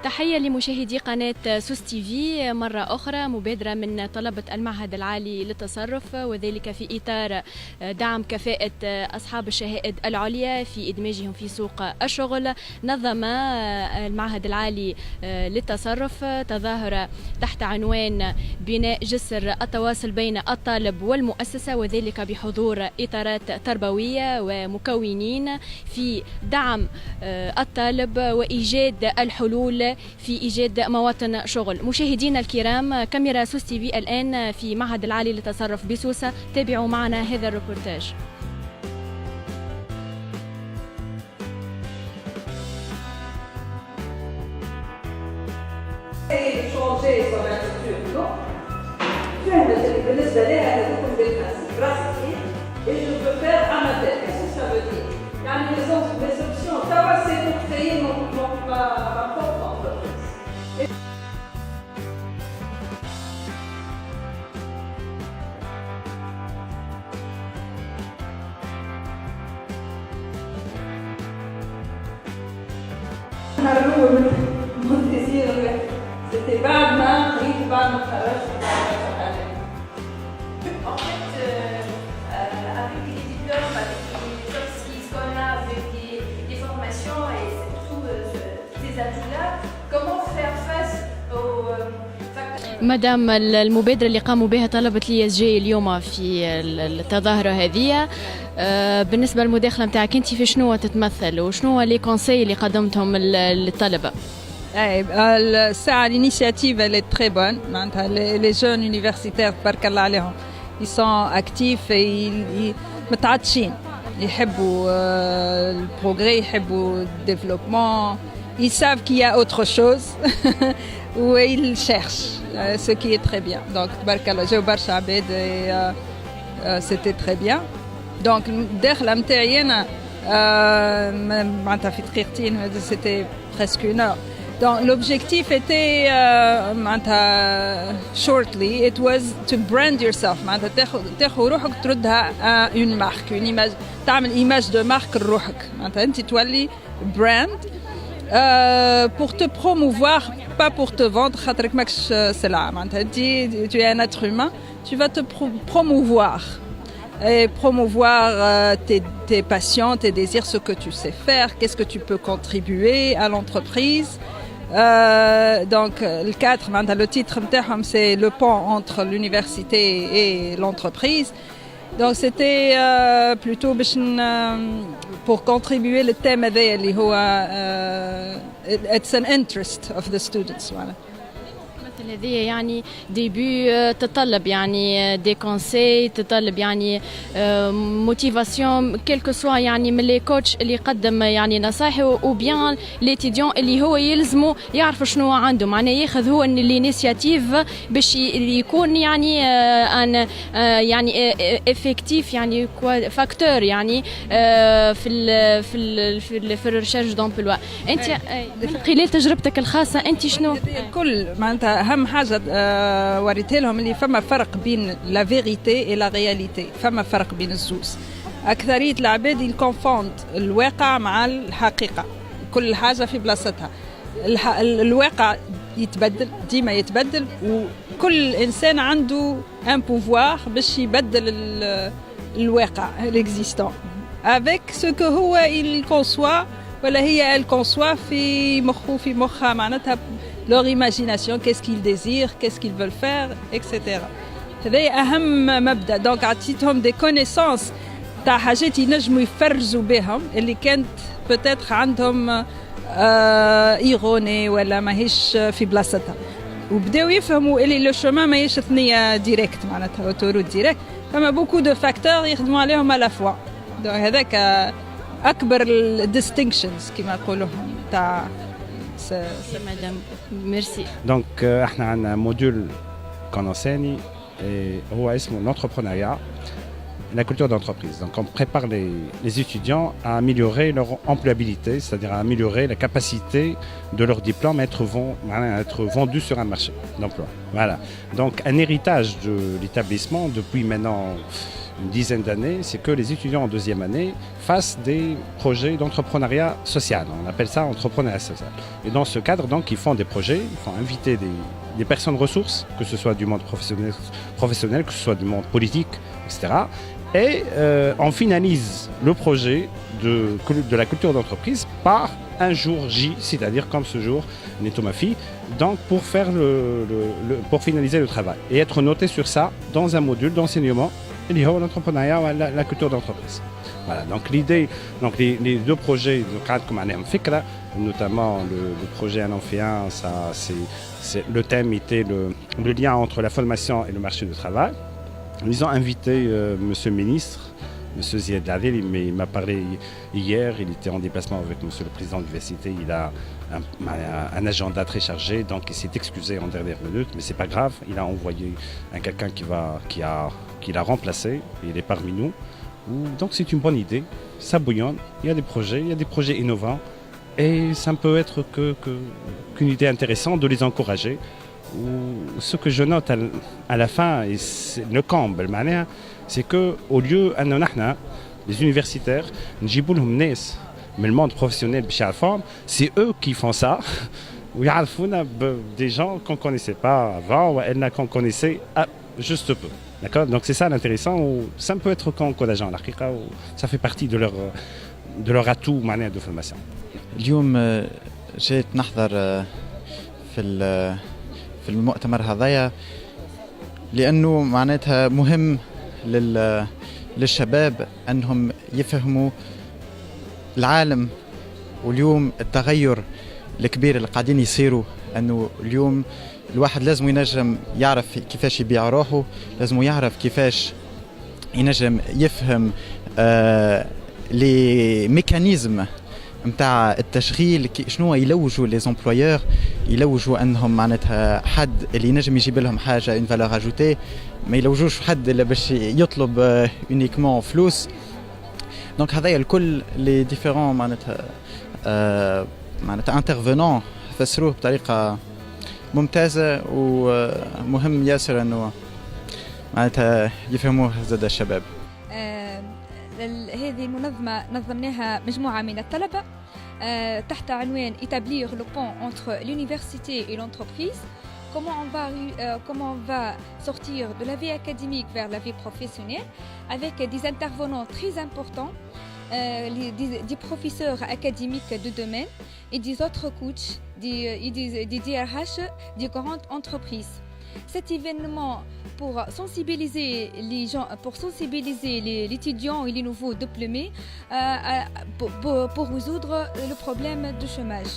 تحية لمشاهدي قناة سوس تي في مرة أخرى. مبادرة من طلبة المعهد العالي للتصرف، وذلك في إطار دعم كفاءة أصحاب الشهائد العليا في إدماجهم في سوق الشغل. نظم المعهد العالي للتصرف تظاهرة تحت عنوان بناء جسر التواصل بين الطالب والمؤسسة، وذلك بحضور إطارات تربوية ومكونين في دعم الطالب وإيجاد الحلول في إيجاد مواطن شغل. مشاهدينا الكرام، كاميرا سوس تي في الآن في معهد العالي للتصرف بسوسة. تابعوا معنا هذا الريبورتاج. بالنسبة لها تكون بالبرانسيب راسي et je peux faire amateur. Qu'est-ce que ça veut dire? يعني les options توا c'est pour créer ma propre entreprise. نهار الأول من ديزير c'était بعد ما تخرجت. En fait, avec les diplômes, avec les soft skills qu'on a, avec les formations et surtout ces atouts-là, comment faire face aux facteurs. مدام المبادرة اللي قاموا بها طلبة الISG اليوم في التظاهرة هذه، بالنسبة للمداخلة متاعك انت في شنو تتمثل وشنو لي كونساي اللي قدمتهم للطلبة؟ الساعة l'initiative elle est très bonne. Les jeunes universitaires تبارك الله عليهم ils sont actifs et ils متعطشين، يحبوا البروغري، يحبوا الديفلوبمون، ils savent qu'il y a autre chose ou ils cherchent ce qui est très bien. Donc تبارك الله جاو برشا عباد et c'était très bien. Donc الداخلة متاعي أنا معناتها في دقيقتين c'était presque une heure. Donc l'objectif était shortly it was to brand yourself. معناتها تاخذ روحك تردها une marque، une image، تعمل image de marque لروحك. معناتها أنت تولي brand pour te promouvoir، pas pour te vendre خاطرك ماكش سلعة. معناتها أنت tu es un être humain، tu vas te promouvoir et promouvoir tes passions, tes désirs, ce que tu sais faire, qu'est-ce que tu peux contribuer à l'entreprise. Donc le 4, le titre c'est le pont entre l'université et l'entreprise. Donc c'était plutôt pour contribuer le thème اللي هو it's an interest of the students. Voilà. هذه يعني ديبي تطلب يعني دي كونساي، تطلب يعني موتيفاسيون كيلكو سوا، يعني من لي كوتش اللي يقدم يعني نصائح، وبيان ليتيديون اللي هو يلزمه يعرف شنو عنده، معناه ياخذ هو الانيشيتيف باش يكون يعني ان يعني افكتيف، يعني فاكتور يعني في الريشيرش دومبلوا. انت من خلال تجربتك الخاصه انت شنو كل معناتها أهم حاجة وريتها لهم اللي فما فرق بين لا فيريتي et la réalité، فما فرق بين الزوز. أكثرية العباد يكونفوند الواقع مع الحقيقة، كل حاجة في بلاصتها. الواقع يتبدل ديما يتبدل، وكل إنسان عنده ان بوفوار باش يبدل الواقع l'existant avec ce que هو il conçoit ولا هي elle conçoit في مخه في مخها. معناتها leur imagination, qu'est-ce qu'ils désirent, qu'est-ce qu'ils veulent faire, etc. هذا أهم مبدأ. donc عطيتهم des connaissances تاع حاجات ينجموا يفرزوا بهم اللي كانت peut-être عندهم إيغوني ولا ماهيش في بلاصتها، وبداو يفهموا اللي لو شومان ماهيش ثنية ديريكت، معناتها اوتوروت ديريكت، فما بوكو دو فاكتور يخدموا عليهم على فوا. donc هذاك أكبر الديستينكشنز كما يقولوهم تاع مدام. ميرسي. دونك احنا عندنا موديول قناة ثاني هو اسمه l'entrepreneuriat, la culture d'entreprise. Donc on prépare les étudiants à améliorer leur employabilité, c'est-à-dire à améliorer la capacité de leur diplôme à être vendu sur un marché d'emploi. Voilà. Donc un héritage de l'établissement depuis maintenant une dizaine d'années, c'est que les étudiants en deuxième année fassent des projets d'entrepreneuriat social. On appelle ça entrepreneuriat social. Et dans ce cadre, donc, ils font des projets, ils font inviter des personnes ressources, que ce soit du monde professionnel, que ce soit du monde politique, etc. Et on finalise le projet de la culture d'entreprise par un jour J, c'est-à-dire comme ce jour, Netomafi, donc pour faire pour finaliser le travail et être noté sur ça dans un module d'enseignement, l'entrepreneuriat ou la culture d'entreprise. Voilà, donc l'idée, donc les deux projets, notamment le projet Un an fait un, le thème était le lien entre la formation et le marché du travail. Ils ont invité Monsieur le ministre, Monsieur Ziad Ladil, mais il m'a parlé hier, il était en déplacement avec Monsieur le président de l'université, il a un agenda très chargé, donc il s'est excusé en dernière minute, mais c'est pas grave, il a envoyé quelqu'un qui l'a remplacé, il est parmi nous. Donc c'est une bonne idée, ça bouillonne, il y a des projets innovants, et ça ne peut être qu'une idée intéressante de les encourager. Ce que je note à la fin, et c'est le comble, c'est qu'au lieu, les universitaires, mais le monde professionnel, c'est eux qui font ça. Des gens qu'on ne connaissait pas avant, ou qu'on connaissait juste peu. D'accord. Donc c'est ça l'intéressant, ça peut être qu'encourageant, ça fait partie de leur atout de formation. اليوم جيت نحضر في المؤتمر هذايا لأنه معناتها مهم للشباب أنهم يفهموا العالم واليوم التغير الكبير اللي قاعدين يصيروا، أنه اليوم الواحد لازم ينجم يعرف كيفاش يبيع روحه، لازم يعرف كيفاش ينجم يفهم لي ميكانيزم متاع التشغيل، شنو يلوجوا لي زومبلويور، يلوجوا انهم معناتها حد اللي ينجم يجيب لهم حاجه اون فالور اجوتي، ما يلوجوش حد اللي باش يطلب اونيكمون فلوس. دونك هذايا الكل لي ديفيرون معناتها انترفونون فسروه بطريقه ممتازه، ومهم ياسر انه معناتها يفهموه زاد الشباب. هذه المنظمة نظمناها مجموعة من الطلبة تحت عنوان établir le pont entre l'université et l'entreprise. Comment on va sortir de la vie académique vers la vie professionnelle avec des intervenants très importants, des professeurs académiques de domaine et des autres coachs, des DRH des grandes entreprises. Cet événement pour sensibiliser les gens, pour sensibiliser les étudiants et les nouveaux diplômés pour résoudre le problème du chômage.